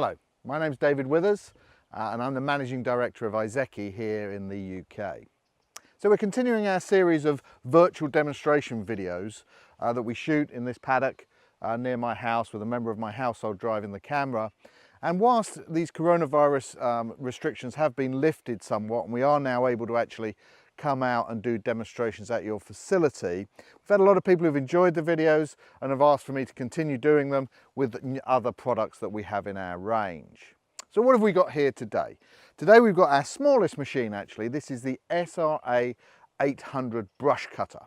Hello, my name's David Withers and I'm the Managing Director of Iseki here in the UK. So we're continuing our series of virtual demonstration videos that we shoot in this paddock near my house with a member of my household driving the camera. And whilst these coronavirus restrictions have been lifted somewhat and we are now able to actually come out and do demonstrations at your facility, we've had a lot of people who've enjoyed the videos and have asked for me to continue doing them with other products that we have in our range. So what have we got here today? Today we've got our smallest machine actually. This is the SRA800 brush cutter.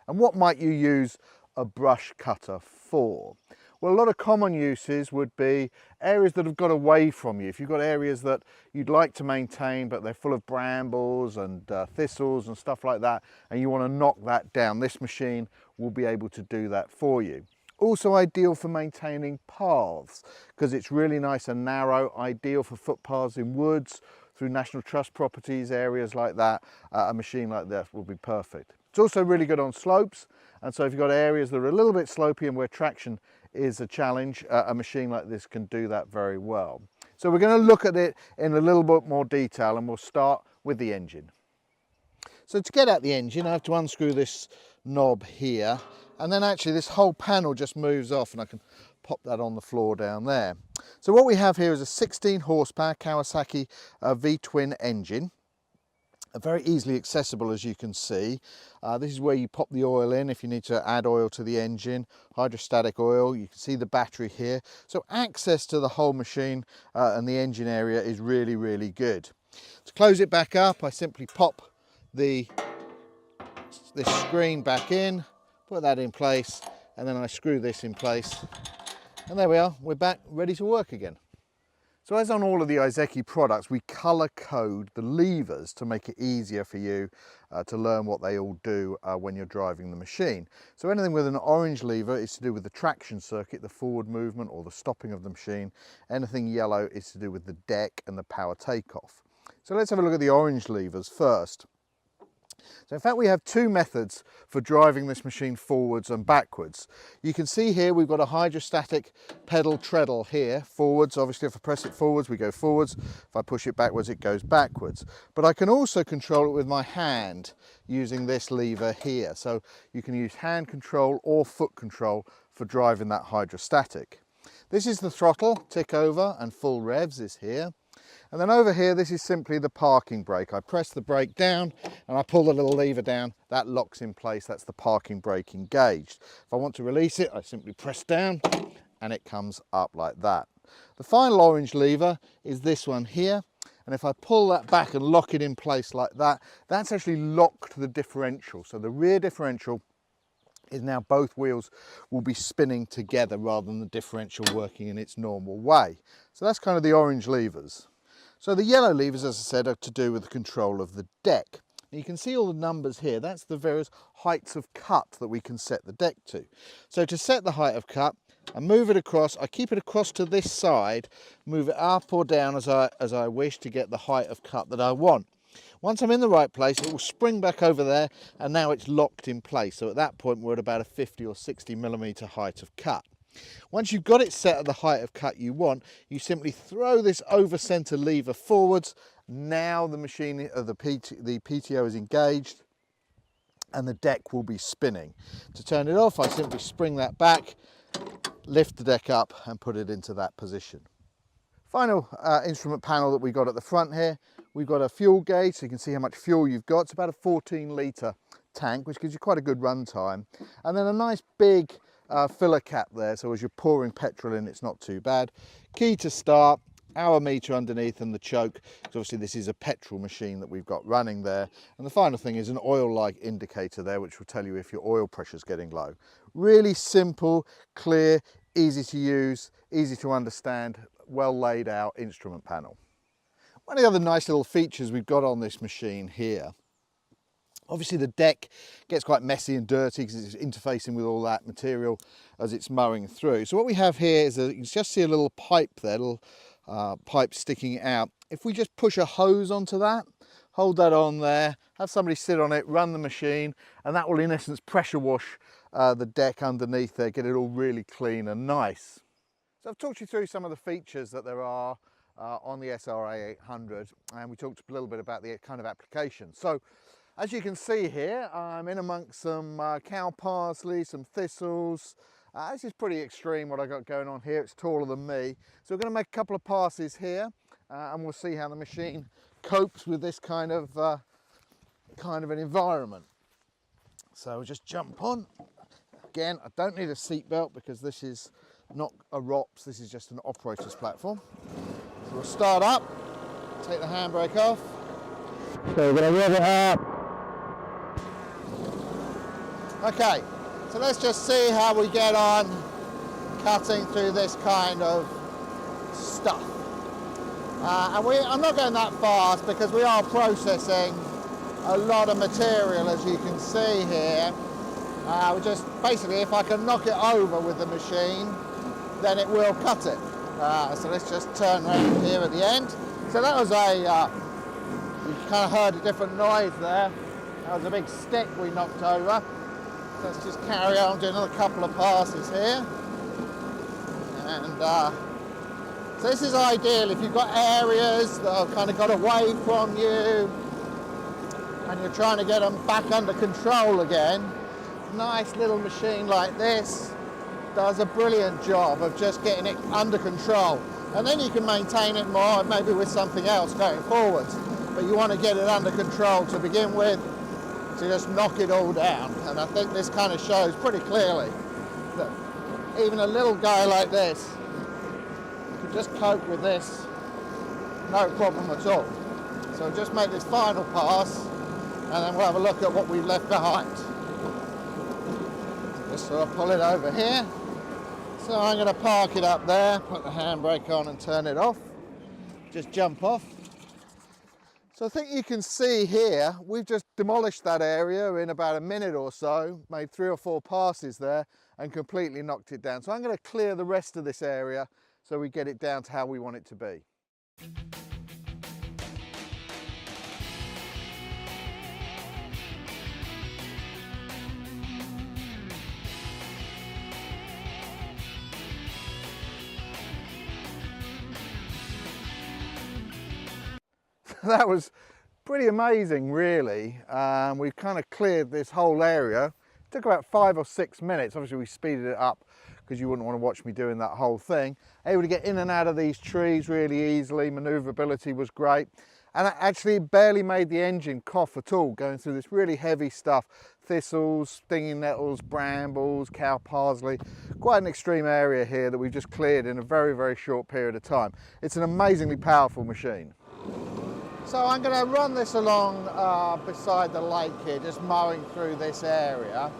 And what might you use a brush cutter for? Well, a lot of common uses would be areas that have got away from you. If you've got areas that you'd like to maintain, but they're full of brambles and thistles and stuff like that, and you want to knock that down, this machine will be able to do that for you. Also ideal for maintaining paths, because it's really nice and narrow, ideal for footpaths in woods, through National Trust properties, areas like that. A machine like this will be perfect. It's also really good on slopes, and so if you've got areas that are a little bit slopey and where traction is a challenge, a machine like this can do that very well. So we're going to look at it in a little bit more detail, and we'll start with the engine. So to get at the engine, I have to unscrew this knob here, and then actually this whole panel just moves off, and I can pop that on the floor down there. So what we have here is a 16 horsepower Kawasaki V-twin engine. Very easily accessible, as you can see. This is where you pop the oil in if you need to add oil to the engine, hydrostatic oil. You can see the battery here. So access to the whole machine and the engine area is really, really good. To close it back up, I simply pop this screen back in, put that in place, and then I screw this in place. And there we are, we're back ready to work again. So as on all of the Iseki products, we colour code the levers to make it easier for you to learn what they all do when you're driving the machine. So anything with an orange lever is to do with the traction circuit, the forward movement or the stopping of the machine. Anything yellow is to do with the deck and the power takeoff. So let's have a look at the orange levers first. So in fact we have two methods for driving this machine forwards and backwards. You can see here we've got a hydrostatic pedal treadle here, forwards. Obviously if I press it forwards we go forwards, if I push it backwards it goes backwards. But I can also control it with my hand using this lever here. So you can use hand control or foot control for driving that hydrostatic. This is the throttle, tick over, and full revs is here. And then over here, this is simply the parking brake. I press the brake down and I pull the little lever down. That locks in place. That's the parking brake engaged. If I want to release it, I simply press down and it comes up like that. The final orange lever is this one here. And if I pull that back and lock it in place like that, that's actually locked the differential. So the rear differential is now both wheels will be spinning together rather than the differential working in its normal way. So that's kind of the orange levers. So the yellow levers, as I said, are to do with the control of the deck. And you can see all the numbers here. That's the various heights of cut that we can set the deck to. So to set the height of cut, I move it across, I keep it across to this side, move it up or down as I wish to get the height of cut that I want. Once I'm in the right place, it will spring back over there, and now it's locked in place. So at that point, we're at about a 50 or 60 millimeter height of cut. Once you've got it set at the height of cut you want, you simply throw this over center lever forwards. Now the machine, the PTO is engaged and the deck will be spinning. To turn it off, I simply spring that back, lift the deck up and put it into that position. Final instrument panel that we got at the front here, we've got a fuel gauge, so you can see how much fuel you've got. It's about a 14 litre tank, which gives you quite a good run time. And then a nice big filler cap there, so as you're pouring petrol in, it's not too bad. Key to start, hour meter underneath, and the choke, because obviously this is a petrol machine that we've got running there. And the final thing is an oil light indicator there, which will tell you if your oil pressure is getting low. Really simple, clear, easy to use, easy to understand, well laid out instrument panel. One of the other nice little features we've got on this machine here, obviously the deck gets quite messy and dirty because it's interfacing with all that material as it's mowing through. So what we have here is you can just see a little pipe there, little pipe sticking out. If we just push a hose onto that, hold that on there, have somebody sit on it, run the machine, and that will in essence pressure wash the deck underneath there, get it all really clean and nice. So I've talked you through some of the features that there are on the SRA800, and we talked a little bit about the kind of application. So as you can see here, I'm in amongst some cow parsley, some thistles. This is pretty extreme what I got going on here. It's taller than me. So we're going to make a couple of passes here, and we'll see how the machine copes with this kind of an environment. So we'll just jump on. Again, I don't need a seat belt because this is not a ROPS, this is just an operator's platform. So we'll start up, take the handbrake off. So we're going to rev it up. Okay, so let's just see how we get on cutting through this kind of stuff. I'm not going that fast because we are processing a lot of material, as you can see here. We just basically, if I can knock it over with the machine, then it will cut it. So let's just turn around here at the end. So that was you kind of heard a different noise there. That was a big stick we knocked over. So let's just carry on, do another couple of passes here. And so this is ideal if you've got areas that have kind of got away from you and you're trying to get them back under control again. Nice little machine like this does a brilliant job of just getting it under control, and then you can maintain it more maybe with something else going forwards, but you want to get it under control to begin with to just knock it all down. And I think this kind of shows pretty clearly that even a little guy like this can just cope with this no problem at all. So we'll just make this final pass and then we'll have a look at what we've left behind. Just sort of pull it over here. So I'm going to park it up there, put the handbrake on and turn it off. Just jump off. So I think you can see here, we've just demolished that area in about a minute or so, made 3 or 4 passes there and completely knocked it down. So I'm going to clear the rest of this area so we get it down to how we want it to be. That was pretty amazing, really. We've kind of cleared this whole area. It took about 5 or 6 minutes. Obviously we speeded it up because you wouldn't want to watch me doing that whole thing. Able to get in and out of these trees really easily. Maneuverability was great, and I actually barely made the engine cough at all going through this really heavy stuff. Thistles, stinging nettles, brambles, cow parsley. Quite an extreme area here that we've just cleared in a very, very short period of time. It's an amazingly powerful machine. So I'm going to run this along beside the lake here, just mowing through this area.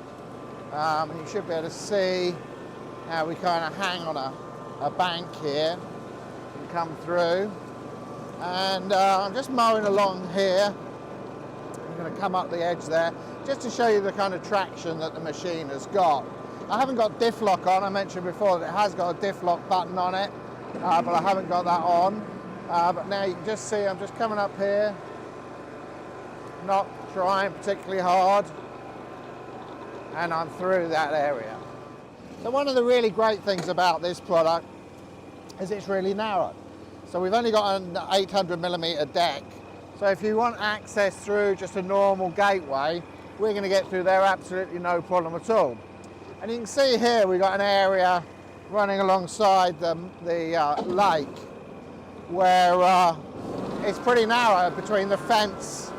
And you should be able to see how we kind of hang on a bank here and come through. And I'm just mowing along here. I'm going to come up the edge there, just to show you the kind of traction that the machine has got. I haven't got diff lock on. I mentioned before that it has got a diff lock button on it, but I haven't got that on. But now you can just see I'm just coming up here, not trying particularly hard, and I'm through that area. So one of the really great things about this product is it's really narrow. So we've only got an 800mm deck. So if you want access through just a normal gateway, we're going to get through there absolutely no problem at all. And you can see here we've got an area running alongside the lake, where it's pretty narrow between the fence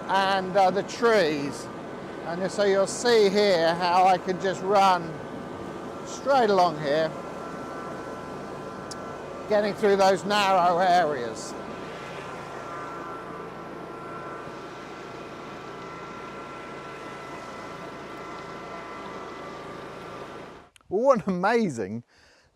and the trees. And so you'll see here how I can just run straight along here, getting through those narrow areas. Well, what an amazing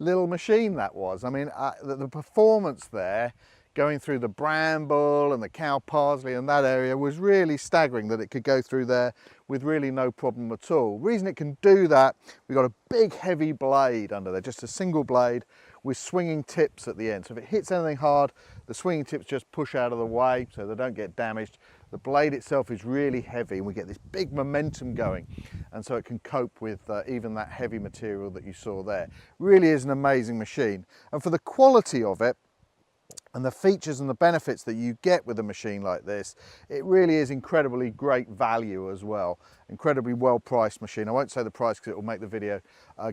little machine that was. I mean, the performance there, going through the bramble and the cow parsley and that area, was really staggering, that it could go through there with really no problem at all. The reason it can do that, we've got a big heavy blade under there, just a single blade with swinging tips at the end. So if it hits anything hard, the swinging tips just push out of the way so they don't get damaged. The blade itself is really heavy and we get this big momentum going. and so it can cope with even that heavy material that you saw there. Really is an amazing machine, and for the quality of it and the features and the benefits that you get with a machine like this, it really is incredibly great value as well. Incredibly well priced machine. I won't say the price because it will make the video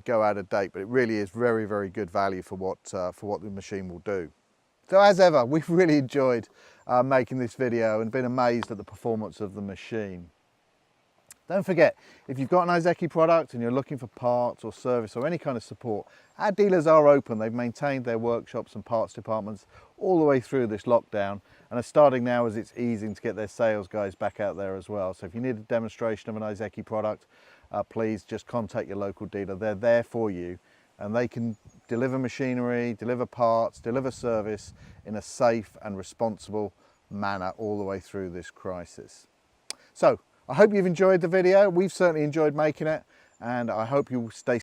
go out of date, but it really is very, very good value for what the machine will do. So as ever, we've really enjoyed making this video and been amazed at the performance of the machine. Don't forget, if you've got an Iseki product and you're looking for parts or service or any kind of support, our dealers are open. They've maintained their workshops and parts departments all the way through this lockdown, and are starting now as it's easing to get their sales guys back out there as well. So if you need a demonstration of an Iseki product, please just contact your local dealer. They're there for you, and they can deliver machinery, deliver parts, deliver service in a safe and responsible manner all the way through this crisis. So I hope you've enjoyed the video. We've certainly enjoyed making it, and I hope you will stay